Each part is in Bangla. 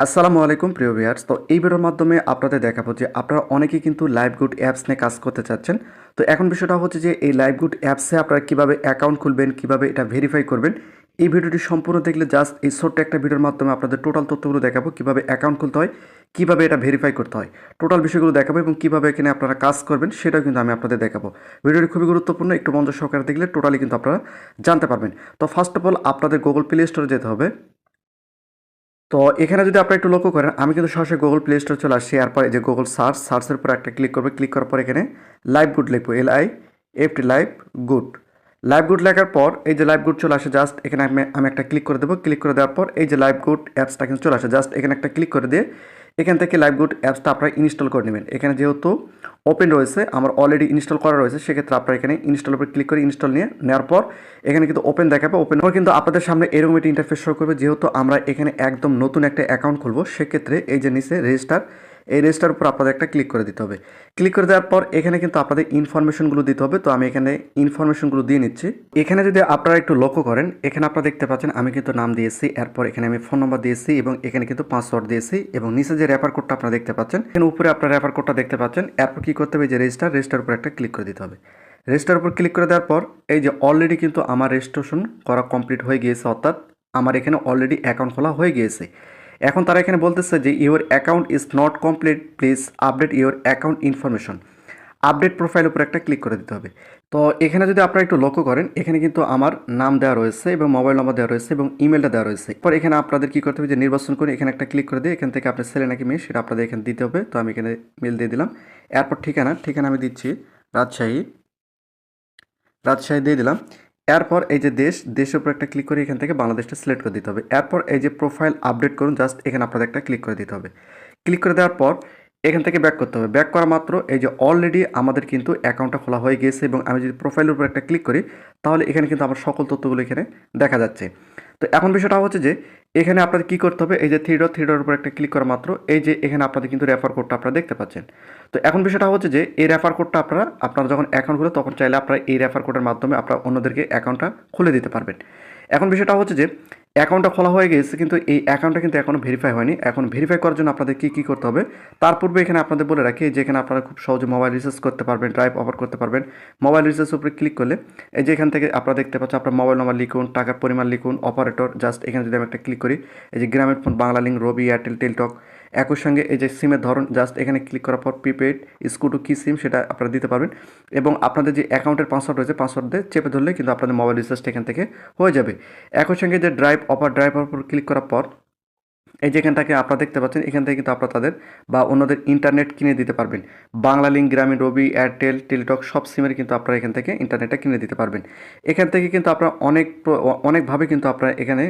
আসসালামু আলাইকুম প্রিয় ভিউয়ার্স। তো এই ভিডিওর মাধ্যমে আপনাদের দেখাবো যে আপনারা অনেকেই কিন্তু লাইভগুড অ্যাপস নিয়ে কাজ করতে চাচ্ছেন। তো এখন বিষয়টা হচ্ছে যে এই লাইভগুড অ্যাপসে আপনারা কিভাবে অ্যাকাউন্ট খুলবেন, কিভাবে এটা ভেরিফাই করবেন। এই ভিডিওটি সম্পূর্ণ দেখলে জাস্ট এই ছোট্ট একটা ভিডিওর মাধ্যমে আপনাদের টোটাল তথ্যগুলো দেখাবো, কিভাবে অ্যাকাউন্ট খুলতে হয়, কিভাবে এটা ভেরিফাই করতে হয়। টোটাল বিষয়গুলো দেখাবো এবং কিভাবে এখানে আপনারা কাজ করবেন সেটাও কিন্তু আমি আপনাদের দেখাবো। ভিডিওটি খুবই গুরুত্বপূর্ণ, একটু মনোযোগ সহকারে দেখলে টোটালি কিন্তু আপনারা জানতে পারবেন। তো ফার্স্ট অফ অল আপনাদের গুগল প্লে স্টোরে যেতে হবে। তো এখানে যদি আপনারা একটু লক্ষ্য করেন, আমি কিন্তু সরাসরি গুগল প্লে স্টোরে চলে আসছি। এরপর এই যে গুগল সার্চের উপর একটা ক্লিক করবে। ক্লিক করার পর এখানে লাইভ গুড লিখবো, LIFT live good. Live good লেখার পর এই যে লাইভ গুড চলে আসে, জাস্ট এখানে আমি একটা ক্লিক করে দেবো। ক্লিক করে দেওয়ার পর এই যে লাইভ গুড অ্যাপসটা কিন্তু চলে আসে, জাস্ট এখানে একটা ক্লিক করে দিয়ে এখান থেকে লাইভ গুড অ্যাপসটা আপনারা ইনস্টল করে নেবেন। এখানে যেহেতু ওপেন রয়েছে, আমার অলরেডি ইনস্টল করা রয়েছে, সেক্ষেত্রে আপনারা এখানে ইনস্টলের উপর ক্লিক করে ইনস্টল নেওয়ার পর এখানে কিন্তু ওপেন দেখাবে। ওপেন পর কিন্তু আপনাদের সামনে এরকম একটি ইন্টারফেস শো করবে। যেহেতু আমরা এখানে একদম নতুন একটা অ্যাকাউন্ট খুলবো, সেক্ষেত্রে এই যে নিচে রেজিস্টার, এই রেজিস্টার উপর আপনাদের একটা ক্লিক করে দিতে হবে। ক্লিক করে দেওয়ার পর এখানে কিন্তু আপনাদের ইনফরমেশনগুলো দিতে হবে। তো আমি এখানে ইনফরমেশনগুলো দিয়ে নিচ্ছি। এখানে যদি আপনারা একটু লক্ষ্য করেন, এখানে আপনারা দেখতে পাচ্ছেন আমি কিন্তু নাম দিয়েছি, এরপর এখানে আমি ফোন নাম্বার দিয়েছি এবং এখানে কিন্তু পাসওয়ার্ড দিয়েছি এবং নিচে যে রেফার কোডটা আপনারা দেখতে পাচ্ছেন, এখানে উপরে আপনারা রেফার কোডটা দেখতে পাচ্ছেন। এরপর কি করতে হবে, যে রেজিস্টার উপর একটা ক্লিক করে দিতে হবে। রেজিস্টার উপর ক্লিক করে দেওয়ার পর এই যে অলরেডি কিন্তু আমার রেজিস্ট্রেশন করা কমপ্লিট হয়ে গিয়েছে, অর্থাৎ আমার এখানে অলরেডি অ্যাকাউন্ট খোলা হয়ে গিয়েছে। এখন তারা এখানে বলতেছে যে your account is not complete, please update your account information. Update profile উপর একটা ক্লিক করে দিতে হবে। তো এখানে যদি আপনারা একটু লক্ষ্য করেন, এখানে কিন্তু আমার নাম দেওয়া রয়েছে এবং মোবাইল নম্বর দেওয়া রয়েছে এবং ইমেলটা দেওয়া রয়েছে। পর এখানে আপনাদের কী করতে হবে, যে নির্বাচন করে এখানে একটা ক্লিক করে দিয়ে এখান থেকে আপনার ছেলে নাকি মেয়ে সেটা আপনাদের এখানে দিতে হবে। তো আমি এখানে মেল দিয়ে দিলাম। এরপর ঠিকানা আমি দিচ্ছি রাজশাহী দিয়ে দিলাম। এরপর এই যে দেশের উপর একটা ক্লিক করে এখান থেকে বাংলাদেশটা সিলেক্ট করে দিতে হবে। এরপর এই যে প্রোফাইল আপডেট করুন, জাস্ট এখানে আপনাদের একটা ক্লিক করে দিতে হবে। ক্লিক করে দেওয়ার পর এখান থেকে ব্যাক করতে হবে। ব্যাক করা মাত্র এই যে অলরেডি আমাদের কিন্তু অ্যাকাউন্টটা খোলা হয়ে গিয়েছে এবং আমি যদি প্রোফাইলের উপর একটা ক্লিক করি, তাহলে এখানে কিন্তু আমার সকল তথ্যগুলো এখানে দেখা যাচ্ছে। তো এখন বিষয়টা হচ্ছে যে এখানে আপনাদের কী করতে হবে, এই যে থ্রি ডট উপর একটা ক্লিক করা মাত্র এই যে এখানে আপনাদের কিন্তু রেফার কোডটা আপনারা দেখতে পাচ্ছেন। তো এখন বিষয়টা হচ্ছে যে এই রেফার কোডটা আপনারা যখন অ্যাকাউন্ট খুলে তখন চাইলে আপনারা এই রেফার কোডের মাধ্যমে আপনারা অন্যদেরকে অ্যাকাউন্টটা খুলে দিতে পারবেন। এখন বিষয়টা হচ্ছে যে অ্যাকাউন্টটা খোলা হয়ে গেছে, কিন্তু এই অ্যাকাউন্টটা কিন্তু এখনও ভেরিফাই হয়নি। এখন ভেরিফাই করার জন্য আপনাদের কী করতে হবে, তার পূর্বে এখানে আপনাদের বলে রাখি যে এখানে আপনারা খুব সহজে মোবাইল রিচার্জ করতে পারবেন, ড্রাইভ অফার করতে পারবেন। মোবাইল রিচার্জের উপরে ক্লিক করলে এই যে এখান থেকে আপনারা দেখতে পাচ্ছেন, আপনার মোবাইল নাম্বার লিখুন, টাকার পরিমাণ লিখুন, অপারেটর, জাস্ট এখানে যদি আমি একটা ক্লিক করি, এই যে গ্রামের ফোন, বাংলা লিঙ্ক, রবি, এয়ারটেল, টেলটক, একই সঙ্গে এই যে সিমের ধরন, জাস্ট এখানে ক্লিক করার পর প্রিপেড, স্কুটু, কি সিম সেটা আপনারা দিতে পারবেন এবং আপনাদের যে অ্যাকাউন্টের পাসওয়ার্ড রয়েছে, পাসওয়ার্ড দিয়ে চেপে ধরলে কিন্তু আপনাদের মোবাইল রিচার্জটা এখান থেকে হয়ে যাবে। একই সঙ্গে যে ড্রাইভ উপর ক্লিক করার পর এই যে এখানটাকে আপনারা দেখতে পাচ্ছেন, এখান থেকে কিন্তু আপনারা তাদের বা অন্যদের ইন্টারনেট কিনে দিতে পারবেন। বাংলা লিঙ্ক, গ্রামীণ, রবি, এয়ারটেল, টেলিটক সব সিমের কিন্তু আপনারা এখান থেকে ইন্টারনেটটা কিনে দিতে পারবেন। এখান থেকে কিন্তু আপনারা অনেকভাবে কিন্তু আপনারা এখানে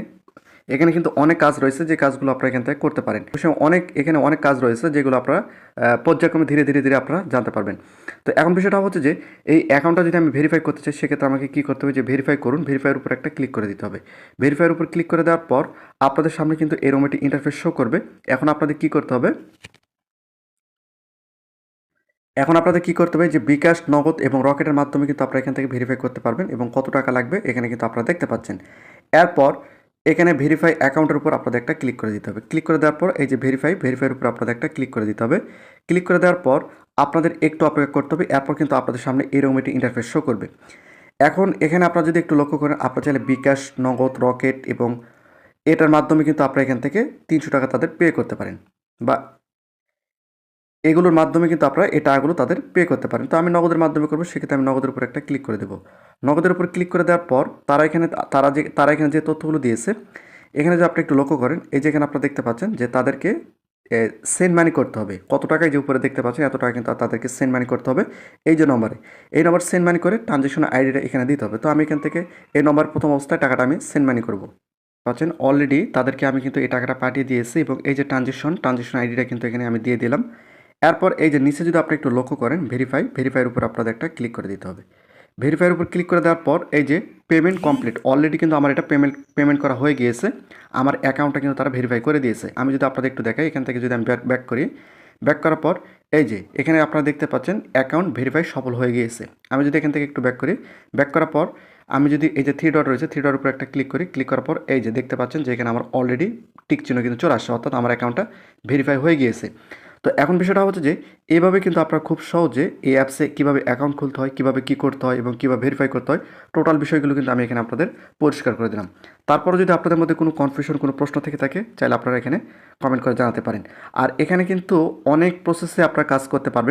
এখানে কিন্তু অনেক কাজ রয়েছে, যে কাজগুলো আপনারা এখান থেকে করতে পারেন। এখানে অনেক কাজ রয়েছে যেগুলো আপনারা পর্যায়ক্রমে ধীরে আপনারা জানতে পারবেন। তো এখন বিষয়টা হচ্ছে যে এই অ্যাকাউন্টটা যদি আমি ভেরিফাই করতে চাই, সেক্ষেত্রে আমাকে কী করতে হবে, যে ভেরিফাই করুন, ভেরিফাইয়ের উপর একটা ক্লিক করে দিতে হবে। ভেরিফাইয়ের উপর ক্লিক করে দেওয়ার পর আপনাদের সামনে কিন্তু এরকম একটি ইন্টারফেস শো করবে। এখন আপনাদের কী করতে হবে, যে বিকাশ, নগদ এবং রকেটের মাধ্যমে কিন্তু আপনারা এখান থেকে ভেরিফাই করতে পারবেন এবং কত টাকা লাগবে এখানে কিন্তু আপনারা দেখতে পাচ্ছেন। এরপর এখানে ভেরিফাই অ্যাকাউন্টের উপর আপনাদের একটা ক্লিক করে দিতে হবে। ক্লিক করে দেওয়ার পর এই যে ভেরিফাইয়ের উপর আপনাদের একটা ক্লিক করে দিতে হবে। ক্লিক করে দেওয়ার পর আপনাদের একটু অপেক্ষা করতে হবে। এরপর কিন্তু আপনাদের সামনে এরকম একটি ইন্টারফেস শো করবে। এখন এখানে আপনারা যদি একটু লক্ষ্য করেন, আপনারা চাইলে বিকাশ, নগদ, রকেট এবং এটার মাধ্যমে কিন্তু আপনারা এখান থেকে 300 টাকা তাদের পে করতে পারেন বা এগুলোর মাধ্যমে কিন্তু আপনারা এই টাকাগুলো তাদের পে করতে পারেন। তো আমি নগদের মাধ্যমে করবো, সেক্ষেত্রে আমি নগদের উপর একটা ক্লিক করে দেবো। নগদের উপর ক্লিক করে দেওয়ার পর তারা এখানে যে তথ্যগুলো দিয়েছে, এখানে যে আপনি একটু লক্ষ্য করেন, এই যে এখানে আপনারা দেখতে পাচ্ছেন যে তাদেরকে সেন্ড মানি করতে হবে। কত টাকায় যে উপরে দেখতে পাচ্ছেন এত টাকা কিন্তু তাদেরকে সেন্ড মানি করতে হবে এই যে নম্বরে। এই নম্বর সেন্ড মানি করে ট্রানজ্যাকশন আইডিটা এখানে দিতে হবে। তো আমি এখান থেকে এই নম্বর প্রথম অবস্থায় টাকাটা আমি সেন্ড মানি করবো। পাচ্ছেন অলরেডি তাদেরকে আমি কিন্তু এই টাকাটা পাঠিয়ে দিয়েছি এবং এই যে ট্রানজ্যাকশন আইডিটা কিন্তু এখানে আমি দিয়ে দিলাম। এরপর এই যে নিচে যদি আপনি একটু লক্ষ্য করেন, ভেরিফাইয়ের উপর আপনাদের একটা ক্লিক করে দিতে হবে। ভেরিফাইয়ের উপর ক্লিক করে দেওয়ার পর এই যে পেমেন্ট কমপ্লিট, অলরেডি কিন্তু আমার এটা পেমেন্ট করা হয়ে গিয়েছে। আমার অ্যাকাউন্টটা কিন্তু তারা ভেরিফাই করে দিয়েছে। আমি যদি আপনাদের একটু দেখাই, এখান থেকে যদি আমি ব্যাক করি, ব্যাক করার পর এই যে এখানে আপনারা দেখতে পাচ্ছেন অ্যাকাউন্ট ভেরিফাই সফল হয়ে গিয়েছে। আমি যদি এখান থেকে একটু ব্যাক করি, ব্যাক করার পর আমি যদি এই যে থ্রি ডট রয়েছে, থ্রি ডটের উপর একটা ক্লিক করি, ক্লিক করার পর এই যে দেখতে পাচ্ছেন যে এখানে আমার অলরেডি টিক চিহ্ন কিন্তু চলে আসছে, অর্থাৎ আমার অ্যাকাউন্টটা ভেরিফাই হয়ে গিয়েছে। তো এখন বিষয়টা হচ্ছে যে এইভাবে কিন্তু আপনারা খুব সহজে এই অ্যাপসে কীভাবে অ্যাকাউন্ট খুলতে হয়, কীভাবে কী করতে হয় এবং কীভাবে ভেরিফাই করতে হয়, টোটাল বিষয়গুলো কিন্তু আমি এখানে আপনাদের পরিষ্কার করে দিলাম। তারপরে যদি আপনাদের মধ্যে কোনো কনফিউশন, কোনো প্রশ্ন থেকে থাকে, চাইলে আপনারা এখানে কমেন্ট করে জানাতে পারেন। আর এখানে কিন্তু অনেক প্রসেসে আপনারা কাজ করতে পারবেন।